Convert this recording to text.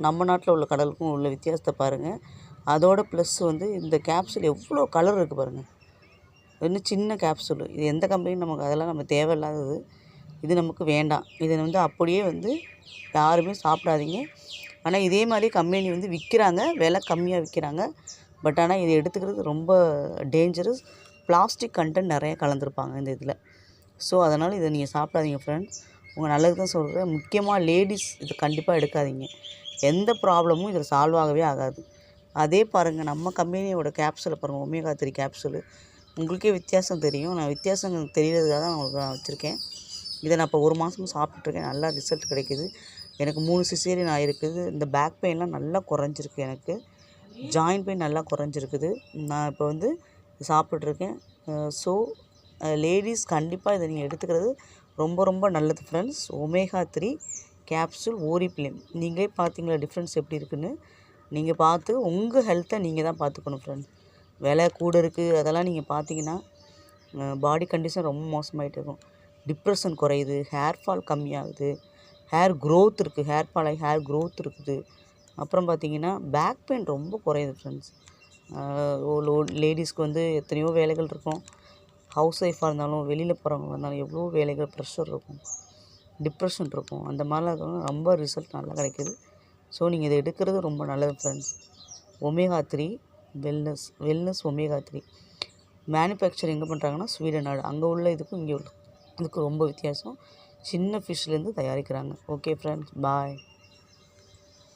நம்ம நாட்டில் உள்ள கடலுக்கும் உள்ள வித்தியாசத்தை பாருங்கள். அதோட ப்ளஸ் வந்து இந்த கேப்சூல் எவ்வளோ கலர் இருக்குது பாருங்கள். இன்னும் சின்ன கேப்சூலு. இது எந்த கம்பெனியும் நமக்கு அதெல்லாம் நம்ம தேவையில்லாதது. இது நமக்கு வேண்டாம். இதை வந்து அப்படியே வந்து யாருமே சாப்பிடாதீங்க. ஆனால் இதே மாதிரி கம்பெனி வந்து விற்கிறாங்க, விலை கம்மியாக விற்கிறாங்க. பட் ஆனால் இதை எடுத்துக்கிறது ரொம்ப டேஞ்சரஸ். பிளாஸ்டிக் கண்டென்ட் நிறைய கலந்துருப்பாங்க இந்த இதில். ஸோ அதனால் இதை நீங்கள் சாப்பிடாதீங்க ஃப்ரெண்ட்ஸ். உங்கள் நல்லது தான் சொல்கிறேன். முக்கியமாக லேடிஸ் இது கண்டிப்பாக எடுக்காதீங்க. எந்த ப்ராப்ளமும் இதில் சால்வ் ஆகவே ஆகாது. அதே பாருங்கள், நம்ம கம்பெனியோட கேப்சூலை பாருங்கள், ஒமேகா 3 கேப்சூலு. உங்களுக்கே வித்தியாசம் தெரியும். நான் வித்தியாசம் தெரியறதுக்காக தான் உங்களுக்கு நான் வச்சுருக்கேன். இதை நான் இப்போ 1 மாதமும் சாப்பிட்டுருக்கேன். நல்லா ரிசல்ட் கிடைக்கிது. எனக்கு 3 சிசேரியன் ஆகிருக்குது. இந்த பேக் பெயின்லாம் நல்லா குறைஞ்சிருக்கு. எனக்கு ஜாயின்ட் பெயின் நல்லா குறைஞ்சிருக்குது. நான் இப்போ வந்து சாப்பிட்ருக்கேன். ஸோ லேடீஸ் கண்டிப்பாக இதை நீங்கள் எடுத்துக்கிறது ரொம்ப ரொம்ப நல்லது ஃப்ரெண்ட்ஸ். Omega 3 capsule ஓரிப்ளிம். நீங்களே பார்த்தீங்களா டிஃப்ரென்ஸ் எப்படி இருக்குன்னு. நீங்கள் பார்த்து உங்கள் ஹெல்த்தை நீங்கள் தான் பார்த்துக்கணும் ஃப்ரெண்ட்ஸ். விலை கூட இருக்குது அதெல்லாம் நீங்கள் பார்த்தீங்கன்னா பாடி கண்டிஷன் ரொம்ப மோசமாகிட்டு இருக்கும். டிப்ரெஷன் குறையுது, ஹேர் ஃபால் கம்மியாகுது, ஹேர் க்ரோத் இருக்குது, ஹேர் ஃபால் ஆகி ஹேர் க்ரோத் இருக்குது. அப்புறம் பார்த்தீங்கன்னா பேக் பெயின் ரொம்ப குறையுது ஃப்ரெண்ட்ஸ். லேடிஸ்க்கு வந்து எத்தனையோ வேலைகள் இருக்கும். ஹவுஸ் ஒய்ஃபாக இருந்தாலும் வெளியில் போகிறவங்க இருந்தாலும் எவ்வளோ வேலைகள், ப்ரெஷர் இருக்கும், டிப்ரெஷன் இருக்கும். அந்த மாதிரிலாம் இருக்கவங்க ரொம்ப ரிசல்ட் நல்லா கிடைக்கிது. ஸோ நீங்கள் இதை எடுக்கிறது ரொம்ப நல்லது friends. Omega 3 wellness omega 3 manufacture எங்கே பண்ணுறாங்கன்னா ஸ்வீடன் நாடு. அங்கே உள்ள இதுக்கும் இங்கே உள்ள இதுக்கும் ரொம்ப வித்தியாசம். சின்ன ஃபிஷ்லேருந்து தயாரிக்கிறாங்க. ஓகே ஃப்ரெண்ட்ஸ், பாய்.